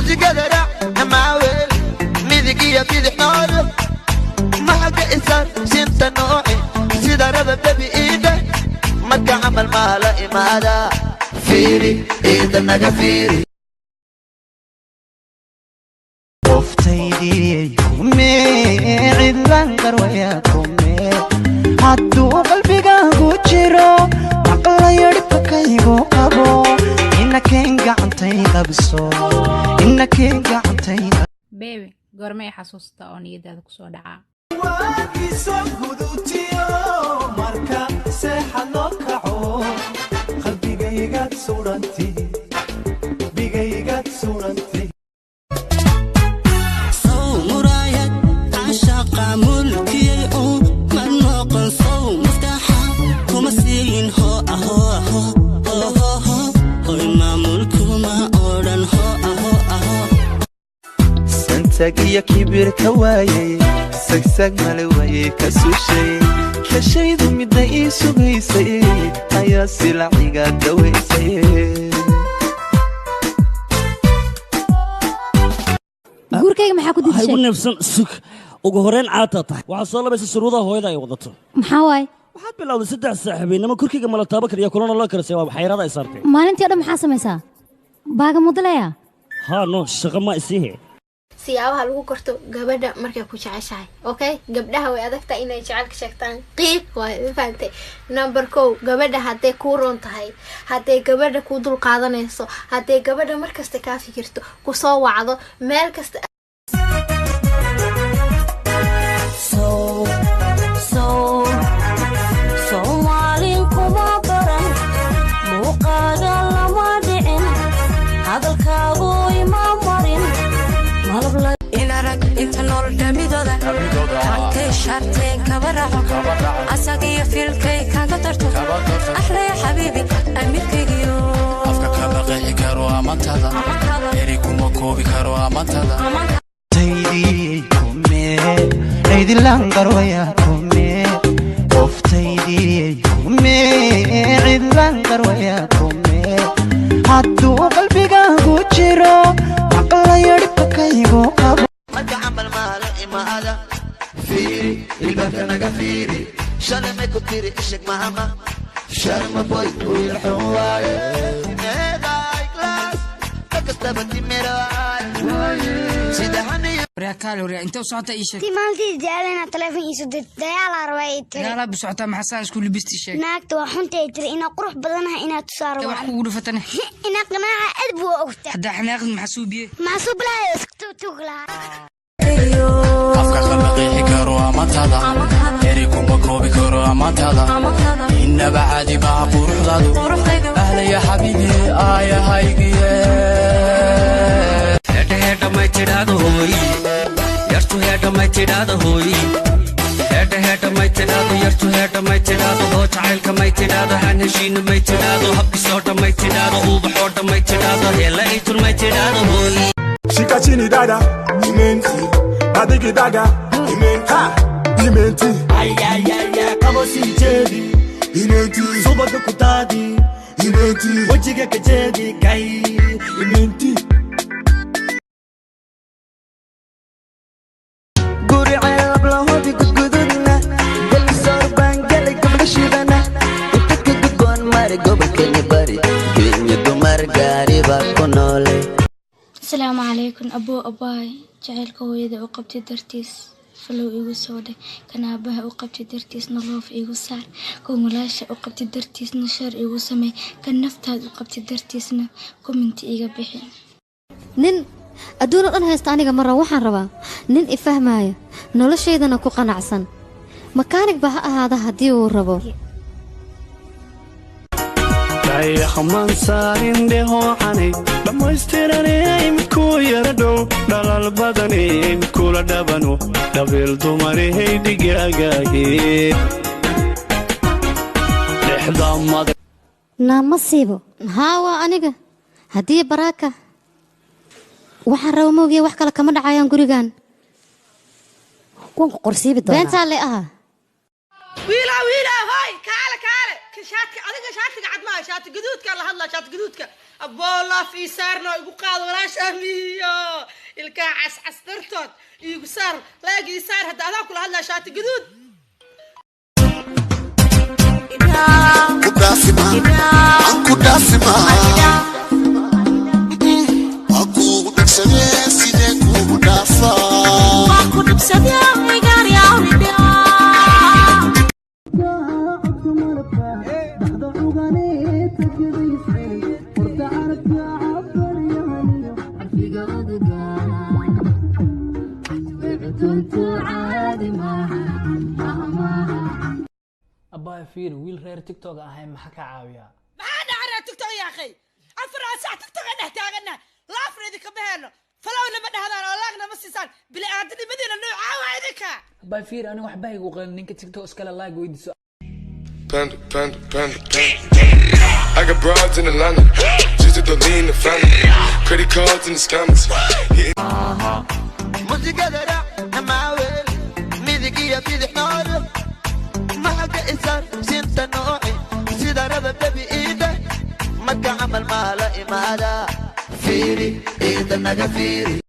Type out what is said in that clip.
موسيقى درع معاول ميديكية بيدح نار ما حق إسار سنت نوعي سيدا ربا بإيدك مكة عمل مالا إمادا فيري إيدا نجا فيري وفتيدي كومي عدلان قرويا كومي هادو قلبي قاقو جيرو عقلا يربك يقو قبو إنكين قعنتي قبسو إنكين قعنتي بيبي قرمي حسوستا أو نيدا دكسو دعا واقي سوغدوتيو ماركا سيحا نوكعو قلبي قايقات سورانتي بيقايقات سورانتي ملكي أو من نقل صو مفتاحة كومسين هو أهو أهو أهو هو ما ملكما أورن هو سنتك يا كبير كواي سكسك ملوي كسوشي كشيء ذم داي سويسي هيا سلعي قد دويسي gurkayga maxaa ku didishay hay nafsan sug ugu horeen caata tahay waxa soo labaysa shuruudaha hooyada ay wadato maxaa waay waxaad bilowday saddex saaxiibinimo kurkiga mala taaba kaliya kulana la karsay waa xayrada ay saartay maalintii dhan maxaa samaysaa baaga mudlaya ha no shaqo ma isihe siyaabaha lagu korto gabadha markay ku jeceshahay okay gabdhaha way adagtaa inay jecelka sheegtaan qiiq way fahamtay number 2 gabadha haday ku roon tahay haday gabadha ku dul qaadanayso haday gabadha markasta ka fikirto ku soo wacdo meel kasta Somaalin kuma baran muuqaaga lama dhicin hadalkaagu ima marin inta nool damidooda hartay shartay kabaraco asagiyo filkay kaga darto axla ya xabiibi amirkaygiyo afka kama qeexi karo amantada eri kuma koobi karo amantada تيدي كومي عيدي لانقرويا كومي وفتيدي كومي عيدي لانقرويا كومي هادو قلبي قاقو جيرو عقلا يربك يقو قبو مكة عمل مالا إمادا فيري البكة نجا فيري شالمي كتيري إشك مهما شارم بوي ويلحواي ميداي كلاس تكستبتي ميراي سيدحني رياكال وريا انت وصعت ايشك تي مالتي ديالنا تليفون يسدد ديال روايت لا بسعتها مع ساس كل بيستي شيء ناقت وحنتي تري انا قروح بدنها انا تصار واحد كود فتنه انا قناعه ادبو اوقت حدا حناخذ محسوبيه محسوب لا يسكتو تغلا afka kama qeexi karo amantada eri kuma koobi karo amantada inaba caadi maaha quruxdaadu ahla ya xabiibi aayahaygiye heeta may tidhaado hooyi yartu heeta may tidhaado hooyi heeta may tidhaado yartu heeta may tidhaado hoo jacaylka may tidhaado haan heshiina may tidhaado habkisoodha may tidhaado uubaxoodha may tidhaado heella aytun may tidhaado hooyi shika chini dada imenti nadigi daga imenti imenti ay kabo si jedi imenti sobaga kutadi imenti wajiga kejedi kai imenti guri ceeb lahodi gudgududna gal sorbaan galay gabdha shidana inta ka gudboon mari gobolkani bari kenya dumar gaari baa ku noole السلام عليكم أبو أباي جعلك هويدا وقبتي درتيس فلو إيغو سودة كان أباها وقبتي درتيس نلوف إيغو سار كومولاشا وقبتي درتيس نشار إيغو سمي كان نفتاد وقبتي درتيسنا كومنتي إيغا بحي nin adduun oo dhan haysta aniga marra waxaan rabaa nin i fahmaaya noloshaydana ku qanacsan makaanig ba ha ahaada haddii uu rabo dayaxman saarin dheho canay dhammaystiranay midkuu yara dhow dhalal badanay midkula dhabano dhabil dumarhay dhigaagaahe dhexdamada naamasiibo haa waa aniga haddii baraaka waxaan rabo moogiya wax kale kama dhacayaan gurigan kuwanku qorsiibi doonaa beentaa le aha wiila hooy kaale كشاتك أديك شاتك عدما شات جدودك الله الله شات جدودك aboola fi saarno igu qaad walaash ahmiyo ilka cas dartood igu saar laagi saar hada adaa kula hadla shaati gaduud kudafima aku daksade side ku dafa aku daksade igaar yaa ridaa أبا فير ويل غير تيك توك أهاي محكا عاوية ما أنا على تيك توك يا أخي أفرع ساعة تيك توك نحتاجنا لا أفرض كبهنا فلو لما هذا ولاقنا مسيسان بلا أدني بدينا نوع عاويدك أبا فير أنا واحد باي وقال إنك تيك توك اسكال الله يقول سؤال Panda. I got broads in Atlanta, just to lean the family, credit cards and the scammers. موسيقى درع معاول ميديكية في الحنار ما حق إسار سنت نوعي سيدا ربا بإيده مكة عمل ما لا إمادة فيري إيدا نجا فيري